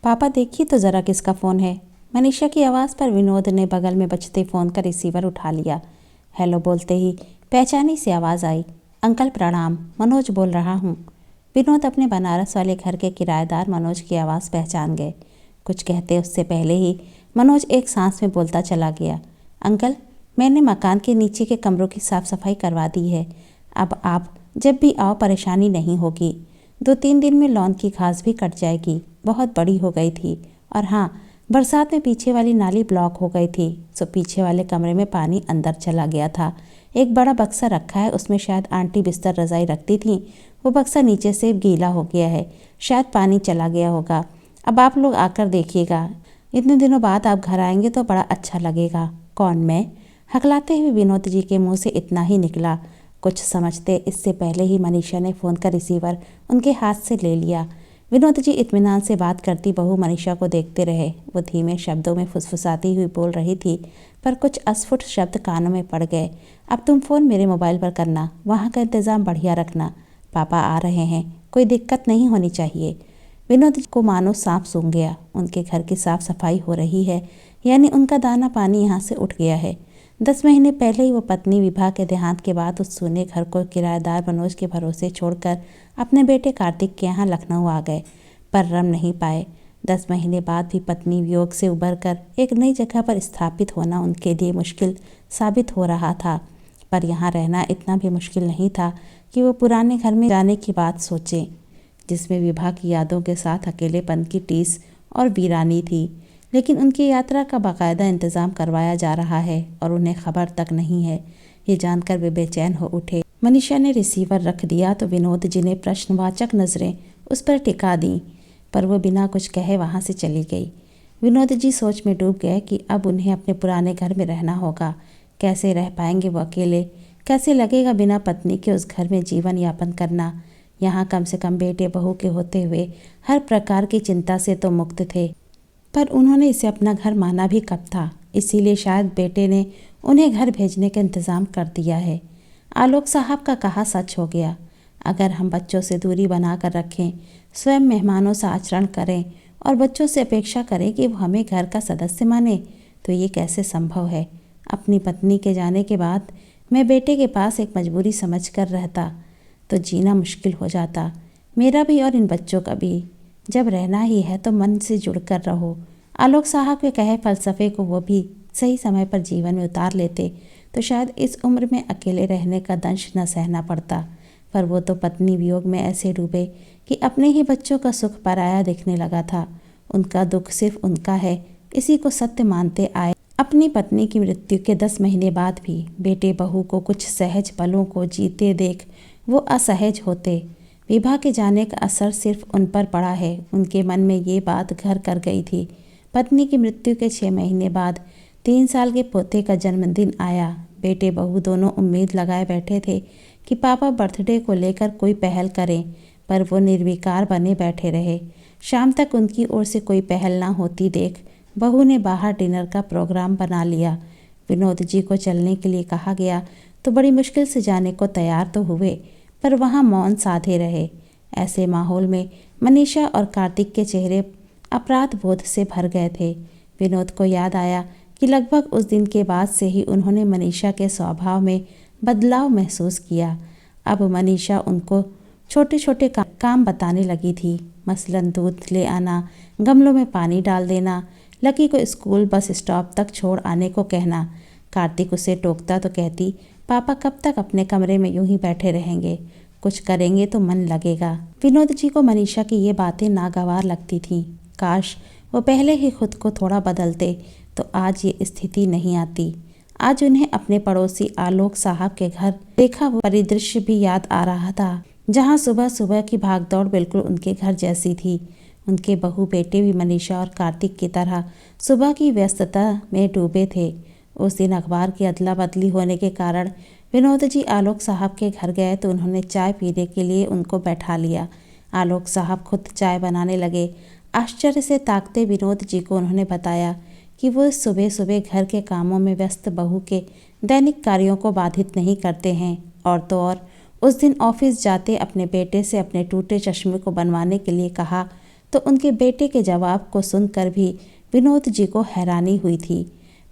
पापा देखिए तो ज़रा किसका फ़ोन है। मनीषा की आवाज़ पर विनोद ने बगल में बजते फ़ोन का रिसीवर उठा लिया। हेलो बोलते ही पहचानी सी आवाज़ आई। अंकल प्रणाम, मनोज बोल रहा हूँ। विनोद अपने बनारस वाले घर के किराएदार मनोज की आवाज़ पहचान गए। कुछ कहते उससे पहले ही मनोज एक सांस में बोलता चला गया। अंकल, मैंने मकान के नीचे के कमरों की साफ़ सफाई करवा दी है। अब आप जब भी आओ परेशानी नहीं होगी। 2-3 दिन में लॉन की घास भी कट जाएगी, बहुत बड़ी हो गई थी। और हाँ, बरसात में पीछे वाली नाली ब्लॉक हो गई थी, सो पीछे वाले कमरे में पानी अंदर चला गया था। एक बड़ा बक्सा रखा है, उसमें शायद आंटी बिस्तर रजाई रखती थी। वो बक्सा नीचे से गीला हो गया है, शायद पानी चला गया होगा। अब आप लोग आकर देखिएगा। इतने दिनों बाद आप घर आएंगे तो बड़ा अच्छा लगेगा। कौन, मैं? हकलाते हुए विनोद जी के मुँह से इतना ही निकला। कुछ समझते इससे पहले ही मनीषा ने फ़ोन का रिसीवर उनके हाथ से ले लिया। विनोद जी इत्मीनान से बात करती बहू मनीषा को देखते रहे। वो धीमे शब्दों में फुसफुसाती हुई बोल रही थी, पर कुछ अस्फुट शब्द कानों में पड़ गए। अब तुम फ़ोन मेरे मोबाइल पर करना, वहाँ का इंतज़ाम बढ़िया रखना। पापा आ रहे हैं, कोई दिक्कत नहीं होनी चाहिए। विनोद को मानो सांप सूंघ गया। उनके घर की साफ सफाई हो रही है, यानी उनका दाना पानी यहाँ से उठ गया है। 10 महीने पहले ही वो पत्नी विभा के देहांत के बाद उस सूने घर को किराएदार मनोज के भरोसे छोड़कर अपने बेटे कार्तिक के यहाँ लखनऊ आ गए, पर रम नहीं पाए। 10 महीने बाद भी पत्नी वियोग से उबरकर एक नई जगह पर स्थापित होना उनके लिए मुश्किल साबित हो रहा था। पर यहाँ रहना इतना भी मुश्किल नहीं था कि वो पुराने घर में जाने की बात सोचें, जिसमें विभा की यादों के साथ अकेलेपन की टीस और वीरानी थी। लेकिन उनकी यात्रा का बाकायदा इंतज़ाम करवाया जा रहा है और उन्हें खबर तक नहीं है। ये जानकर वे बेचैन हो उठे। मनीषा ने रिसीवर रख दिया तो विनोद जी ने प्रश्नवाचक नज़रें उस पर टिका दी, पर वो बिना कुछ कहे वहाँ से चली गई। विनोद जी सोच में डूब गए कि अब उन्हें अपने पुराने घर में रहना होगा। कैसे रह पाएंगे वो अकेले? कैसे लगेगा बिना पत्नी के उस घर में जीवन यापन करना? यहाँ कम से कम बेटे बहू के होते हुए हर प्रकार की चिंता से तो मुक्त थे, पर उन्होंने इसे अपना घर माना भी कब था। इसीलिए शायद बेटे ने उन्हें घर भेजने का इंतज़ाम कर दिया है। आलोक साहब का कहा सच हो गया। अगर हम बच्चों से दूरी बना कर रखें, स्वयं मेहमानों से आचरण करें और बच्चों से अपेक्षा करें कि वो हमें घर का सदस्य माने, तो ये कैसे संभव है? अपनी पत्नी के जाने के बाद मैं बेटे के पास एक मजबूरी समझ कर रहता तो जीना मुश्किल हो जाता, मेरा भी और इन बच्चों का भी। जब रहना ही है तो मन से जुड़कर रहो। आलोक साहब के कहे फलसफे को वो भी सही समय पर जीवन में उतार लेते तो शायद इस उम्र में अकेले रहने का दंश न सहना पड़ता। पर वो तो पत्नी वियोग में ऐसे डूबे कि अपने ही बच्चों का सुख पराया दिखने लगा था। उनका दुख सिर्फ उनका है, इसी को सत्य मानते आए। अपनी पत्नी की मृत्यु के 10 महीने बाद भी बेटे बहू को कुछ सहज पलों को जीते देख वो असहज होते। विभा के जाने का असर सिर्फ उन पर पड़ा है। उनके मन में ये बात घर कर गई थी। पत्नी की मृत्यु के 6 महीने बाद 3 साल के पोते का जन्मदिन आया। बेटे बहू दोनों उम्मीद लगाए बैठे थे कि पापा बर्थडे को लेकर कोई पहल करें, पर वो निर्विकार बने बैठे रहे। शाम तक उनकी ओर से कोई पहल ना होती देख बहू ने बाहर डिनर का प्रोग्राम बना लिया। विनोद जी को चलने के लिए कहा गया तो बड़ी मुश्किल से जाने को तैयार तो हुए, पर वहाँ मौन साधे रहे। ऐसे माहौल में मनीषा और कार्तिक के चेहरे अपराध बोध से भर गए थे। विनोद को याद आया कि लगभग उस दिन के बाद से ही उन्होंने मनीषा के स्वभाव में बदलाव महसूस किया। अब मनीषा उनको छोटे छोटे काम बताने लगी थी, मसलन दूध ले आना, गमलों में पानी डाल देना, लकी को स्कूल बस स्टॉप तक छोड़ आने को कहना। कार्तिक उसे टोकता तो कहती, पापा कब तक अपने कमरे में यूं ही बैठे रहेंगे, कुछ करेंगे तो मन लगेगा। विनोद जी को मनीषा की ये बातें नागवार लगती थीं। काश वो पहले ही खुद को थोड़ा बदलते तो आज ये स्थिति नहीं आती। आज उन्हें अपने पड़ोसी आलोक साहब के घर देखा वो परिदृश्य भी याद आ रहा था, जहाँ सुबह सुबह की भागदौड़ बिल्कुल उनके घर जैसी थी। उनके बहू बेटे भी मनीषा और कार्तिक की तरह सुबह की व्यस्तता में डूबे थे। उस दिन अखबार की अदला बदली होने के कारण विनोद जी आलोक साहब के घर गए तो उन्होंने चाय पीने के लिए उनको बैठा लिया। आलोक साहब खुद चाय बनाने लगे। आश्चर्य से ताकते विनोद जी को उन्होंने बताया कि वो सुबह सुबह घर के कामों में व्यस्त बहू के दैनिक कार्यों को बाधित नहीं करते हैं। और तो और उस दिन ऑफिस जाते अपने बेटे से अपने टूटे चश्मे को बनवाने के लिए कहा तो उनके बेटे के जवाब को सुनकर भी विनोद जी को हैरानी हुई थी।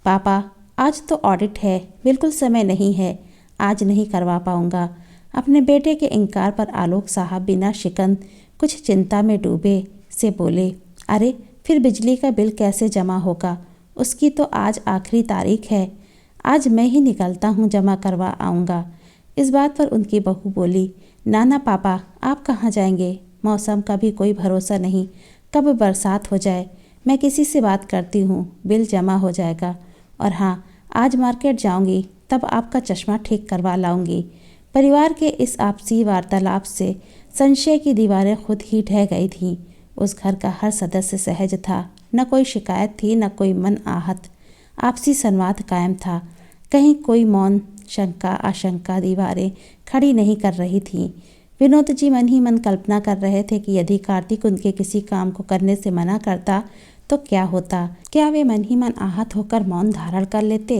पापा, आज तो ऑडिट है, बिल्कुल समय नहीं है, आज नहीं करवा पाऊंगा। अपने बेटे के इनकार पर आलोक साहब बिना शिकन कुछ चिंता में डूबे से बोले, अरे फिर बिजली का बिल कैसे जमा होगा? उसकी तो आज आखिरी तारीख है। आज मैं ही निकलता हूँ, जमा करवा आऊँगा। इस बात पर उनकी बहू बोली, ना पापा, आप कहाँ जाएंगे? मौसम का भी कोई भरोसा नहीं, कब बरसात हो जाए। मैं किसी से बात करती हूँ, बिल जमा हो जाएगा। और हाँ, आज मार्केट जाऊँगी, तब आपका चश्मा ठीक करवा लाऊंगी। परिवार के इस आपसी वार्तालाप से संशय की दीवारें खुद ही ढह गई थीं। उस घर का हर सदस्य सहज था, न कोई शिकायत थी, न कोई मन आहत। आपसी संवाद कायम था। कहीं कोई मौन शंका आशंका दीवारें खड़ी नहीं कर रही थीं। विनोद जी मन ही मन कल्पना कर रहे थे कि यदि कार्तिक उनके किसी काम को करने से मना करता तो क्या होता। क्या वे मन ही मन आहत होकर मौन धारण कर लेते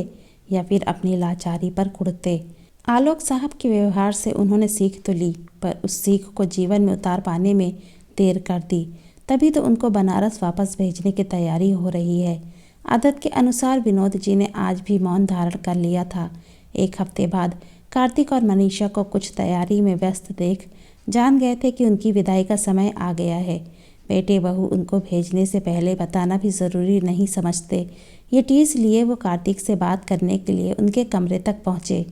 या फिर अपनी लाचारी पर कुढ़ते। आलोक साहब के व्यवहार से उन्होंने सीख तो ली, पर उस सीख को जीवन में उतार पाने में देर कर दी। तभी तो उनको बनारस वापस भेजने की तैयारी हो रही है। आदत के अनुसार विनोद जी ने आज भी मौन धारण कर लिया था। एक हफ्ते बाद कार्तिक और मनीषा को कुछ तैयारी में व्यस्त देख जान गए थे कि उनकी विदाई का समय आ गया है। बेटे बहू उनको भेजने से पहले बताना भी ज़रूरी नहीं समझते। ये टीस लिए वो कार्तिक से बात करने के लिए उनके कमरे तक पहुँचे,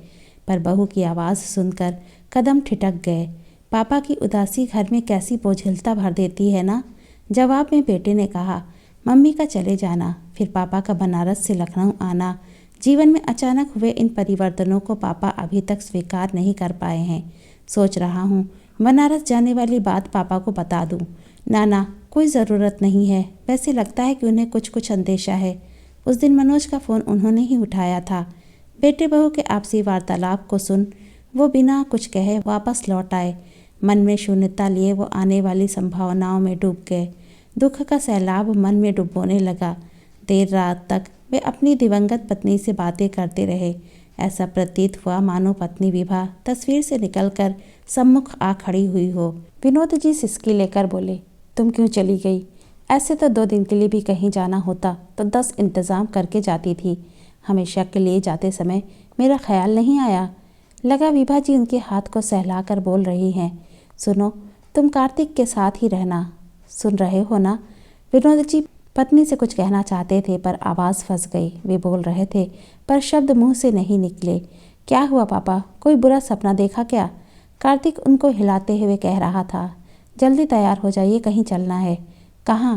पर बहू की आवाज़ सुनकर कदम ठिठक गए। पापा की उदासी घर में कैसी बोझिलता भर देती है ना। जवाब में बेटे ने कहा, मम्मी का चले जाना, फिर पापा का बनारस से लखनऊ आना, जीवन में अचानक हुए इन परिवर्तनों को पापा अभी तक स्वीकार नहीं कर पाए हैं। सोच रहा हूँ बनारस जाने वाली बात पापा को बता दूँ। ना, कोई ज़रूरत नहीं है। वैसे लगता है कि उन्हें कुछ अंदेशा है। उस दिन मनोज का फ़ोन उन्होंने ही उठाया था। बेटे बहू के आपसी वार्तालाप को सुन वो बिना कुछ कहे वापस लौट आए। मन में शून्यता लिए वो आने वाली संभावनाओं में डूब गए। दुख का सैलाब मन में डुबोने लगा। देर रात तक वे अपनी दिवंगत पत्नी से बातें करते रहे। ऐसा प्रतीत हुआ मानो पत्नी विभा तस्वीर से निकलकर सम्मुख आ खड़ी हुई हो। विनोद जी सिसकी लेकर बोले, तुम क्यों चली गई? ऐसे तो 2 दिन के लिए भी कहीं जाना होता तो 10 इंतज़ाम करके जाती थी। हमेशा के लिए जाते समय मेरा ख्याल नहीं आया। लगा विभा जी उनके हाथ को सहलाकर बोल रही हैं, सुनो, तुम कार्तिक के साथ ही रहना। सुन रहे हो ना? विनोद जी पत्नी से कुछ कहना चाहते थे, पर आवाज़ फंस गई। वे बोल रहे थे पर शब्द मुंह से नहीं निकले। क्या हुआ पापा, कोई बुरा सपना देखा क्या? कार्तिक उनको हिलाते हुए कह रहा था। जल्दी तैयार हो जाइए, कहीं चलना है। कहाँ?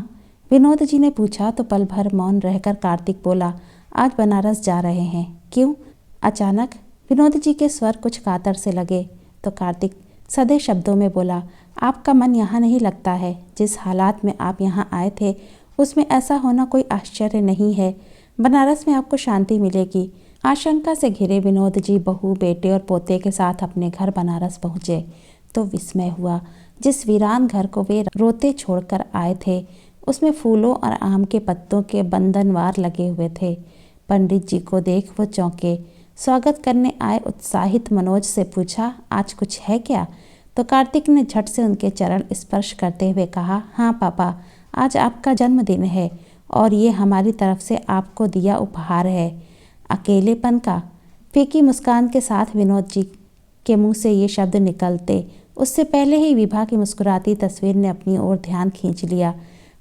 विनोद जी ने पूछा तो पल भर मौन रहकर कार्तिक बोला, आज बनारस जा रहे हैं। क्यों? अचानक विनोद जी के स्वर कुछ कातर से लगे तो कार्तिक सधे शब्दों में बोला, आपका मन यहाँ नहीं लगता है। जिस हालात में आप यहाँ आए थे उसमें ऐसा होना कोई आश्चर्य नहीं है। बनारस में आपको शांति मिलेगी। आशंका से घिरे विनोद जी बहू, बेटे और पोते के साथ अपने घर बनारस पहुँचे तो विस्मय हुआ। जिस वीरान घर को वे रोते छोड़कर आए थे उसमें फूलों और आम के पत्तों के बंधनवार लगे हुए थे। पंडित जी को देख वो चौंके। स्वागत करने आए उत्साहित मनोज से पूछा, आज कुछ है क्या? तो कार्तिक ने झट से उनके चरण स्पर्श करते हुए कहा, हाँ पापा, आज आपका जन्मदिन है और ये हमारी तरफ से आपको दिया उपहार है। अकेलेपन का? फीकी मुस्कान के साथ विनोद जी के मुंह से ये शब्द निकलते उससे पहले ही विभा की मुस्कुराती तस्वीर ने अपनी ओर ध्यान खींच लिया।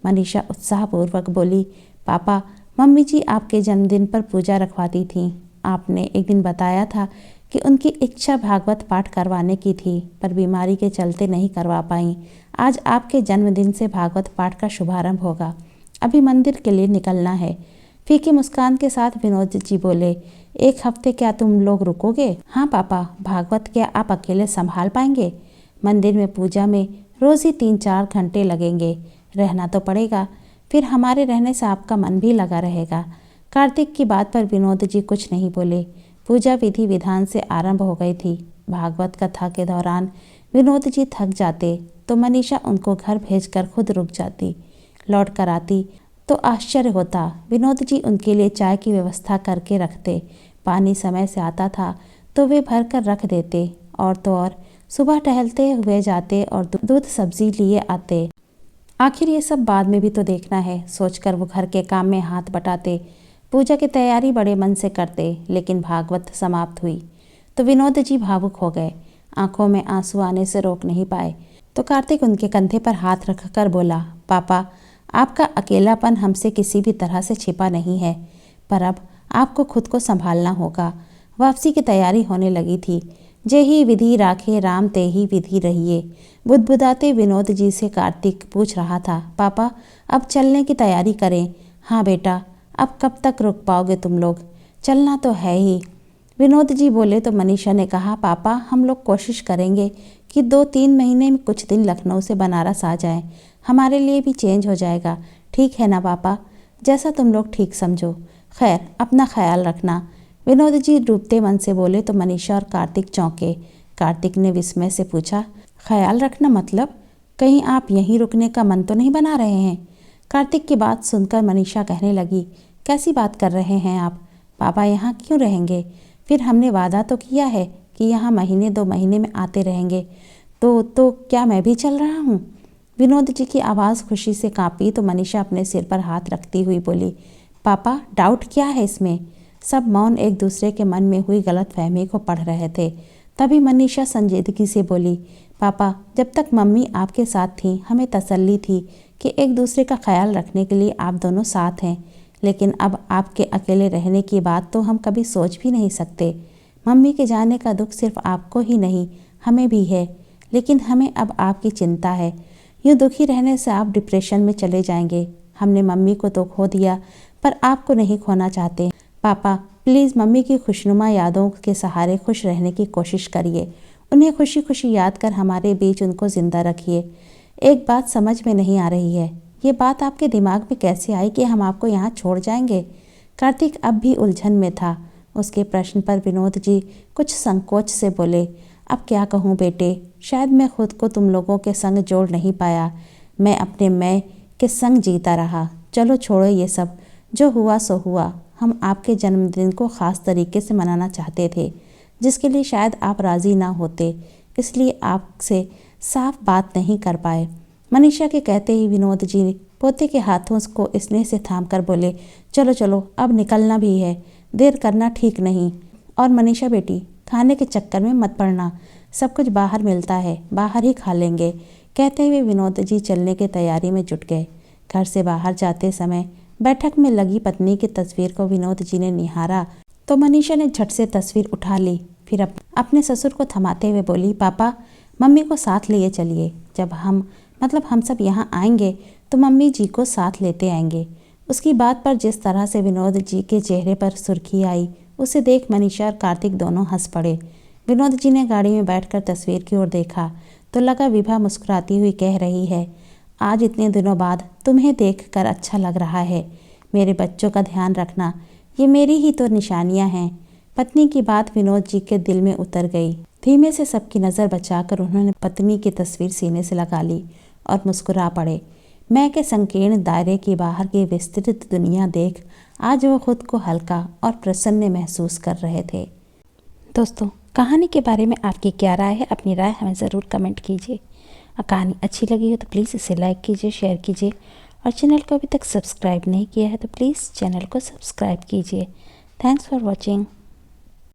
मनीषा उत्साहपूर्वक बोली, पापा, मम्मी जी आपके जन्मदिन पर पूजा रखवाती थीं। आपने एक दिन बताया था कि उनकी इच्छा भागवत पाठ करवाने की थी, पर बीमारी के चलते नहीं करवा पाई। आज आपके जन्मदिन से भागवत पाठ का शुभारंभ होगा। अभी मंदिर के लिए निकलना है। फीकी मुस्कान के साथ विनोद जी बोले, 1 हफ्ते क्या तुम लोग रुकोगे? हाँ पापा, भागवत क्या आप अकेले संभाल पाएंगे? मंदिर में पूजा में रोज़ ही 3-4 घंटे लगेंगे। रहना तो पड़ेगा, फिर हमारे रहने से आपका मन भी लगा रहेगा। कार्तिक की बात पर विनोद जी कुछ नहीं बोले। पूजा विधि विधान से आरंभ हो गई थी। भागवत कथा के दौरान विनोद जी थक जाते तो मनीषा उनको घर भेजकर खुद रुक जाती। लौट कर आती तो आश्चर्य होता। विनोद जी उनके लिए चाय की व्यवस्था करके रखते। पानी समय से आता था तो वे भर कर रख देते। और तो और सुबह टहलते हुए जाते और दूध सब्जी लिए आते। आखिर ये सब बाद में भी तो देखना है, सोचकर वो घर के काम में हाथ बटाते। पूजा की तैयारी बड़े मन से करते, लेकिन भागवत समाप्त हुई तो विनोद जी भावुक हो गए। आंखों में आंसू आने से रोक नहीं पाए तो कार्तिक उनके कंधे पर हाथ रखकर बोला, पापा, आपका अकेलापन हमसे किसी भी तरह से छिपा नहीं है, पर अब आपको खुद को संभालना होगा। वापसी की तैयारी होने लगी थी। जे ही विधि राखे राम ते ही विधि रहिए, बुदबुदाते विनोद जी से कार्तिक पूछ रहा था, पापा अब चलने की तैयारी करें। हाँ बेटा, अब कब तक रुक पाओगे तुम लोग, चलना तो है ही। विनोद जी बोले तो मनीषा ने कहा, पापा हम लोग कोशिश करेंगे कि 2-3 महीने में कुछ दिन लखनऊ से बनारस आ जाएं, हमारे लिए भी चेंज हो जाएगा। ठीक है ना पापा, जैसा तुम लोग ठीक समझो। खैर अपना ख्याल रखना। विनोद जी डूबते मन से बोले तो मनीषा और कार्तिक चौंके। कार्तिक ने विस्मय से पूछा, ख्याल रखना मतलब? कहीं आप यहीं रुकने का मन तो नहीं बना रहे हैं? कार्तिक की बात सुनकर मनीषा कहने लगी, कैसी बात कर रहे हैं आप? पापा यहाँ क्यों रहेंगे? फिर हमने वादा तो किया है कि यहाँ महीने 2 महीने में आते रहेंगे। तो क्या मैं भी चल रहा हूँ? विनोद जी की आवाज़ खुशी से कांपी तो मनीषा अपने सिर पर हाथ रखती हुई बोली, पापा डाउट क्या है इसमें? सब मौन एक दूसरे के मन में हुई गलतफहमी को पढ़ रहे थे। तभी मनीषा संजीदगी से बोली, पापा जब तक मम्मी आपके साथ थी हमें तसल्ली थी कि एक दूसरे का ख्याल रखने के लिए आप दोनों साथ हैं, लेकिन अब आपके अकेले रहने की बात तो हम कभी सोच भी नहीं सकते। मम्मी के जाने का दुख सिर्फ आपको ही नहीं हमें भी है, लेकिन हमें अब आपकी चिंता है। यूँ दुखी रहने से आप डिप्रेशन में चले जाएंगे। हमने मम्मी को तो खो दिया, पर आपको नहीं खोना चाहते। पापा प्लीज़ मम्मी की खुशनुमा यादों के सहारे खुश रहने की कोशिश करिए। उन्हें खुशी खुशी याद कर हमारे बीच उनको ज़िंदा रखिए। एक बात समझ में नहीं आ रही है, ये बात आपके दिमाग में कैसे आई कि हम आपको यहाँ छोड़ जाएंगे? कार्तिक अब भी उलझन में था। उसके प्रश्न पर विनोद जी कुछ संकोच से बोले, अब क्या कहूँ बेटे, शायद मैं खुद को तुम लोगों के संग जोड़ नहीं पाया। मैं अपने मैं के संग जीता रहा। चलो छोड़ो ये सब, जो हुआ सो हुआ। हम आपके जन्मदिन को ख़ास तरीके से मनाना चाहते थे, जिसके लिए शायद आप राज़ी ना होते, इसलिए आपसे साफ बात नहीं कर पाए। मनीषा के कहते ही विनोद जी पोते के हाथों को स्नेह से थामकर बोले, चलो चलो अब निकलना भी है, देर करना ठीक नहीं। और मनीषा बेटी, खाने के चक्कर में मत पड़ना, सब कुछ बाहर मिलता है, बाहर ही खा लेंगे। कहते हुए विनोद जी चलने की तैयारी में जुट गए। घर से बाहर जाते समय बैठक में लगी पत्नी की तस्वीर को विनोद जी ने निहारा तो मनीषा ने झट से तस्वीर उठा ली। फिर अपने ससुर को थमाते हुए बोली, पापा मम्मी को साथ लिए चलिए। जब हम सब यहाँ आएंगे तो मम्मी जी को साथ लेते आएंगे। उसकी बात पर जिस तरह से विनोद जी के चेहरे पर सुर्खी आई, उसे देख मनीषा और कार्तिक दोनों हंस पड़े। विनोद जी ने गाड़ी में बैठकर तस्वीर की ओर देखा तो लगा विभा मुस्कुराती हुई कह रही है, आज इतने दिनों बाद तुम्हें देखकर अच्छा लग रहा है। मेरे बच्चों का ध्यान रखना, ये मेरी ही तो निशानियां हैं। पत्नी की बात विनोद जी के दिल में उतर गई। धीमे से सबकी नज़र बचाकर उन्होंने पत्नी की तस्वीर सीने से लगा ली और मुस्कुरा पड़े। मैं के संकीर्ण दायरे की बाहर की विस्तृत दुनिया देख आज वो खुद को हल्का और प्रसन्न महसूस कर रहे थे। दोस्तों, कहानी के बारे में आपकी क्या राय है? अपनी राय हमें ज़रूर कमेंट कीजिए। कहानी अच्छी लगी हो तो प्लीज़ इसे लाइक कीजिए, शेयर कीजिए और चैनल को अभी तक सब्सक्राइब नहीं किया है तो प्लीज़ चैनल को सब्सक्राइब कीजिए। Thanks for watching.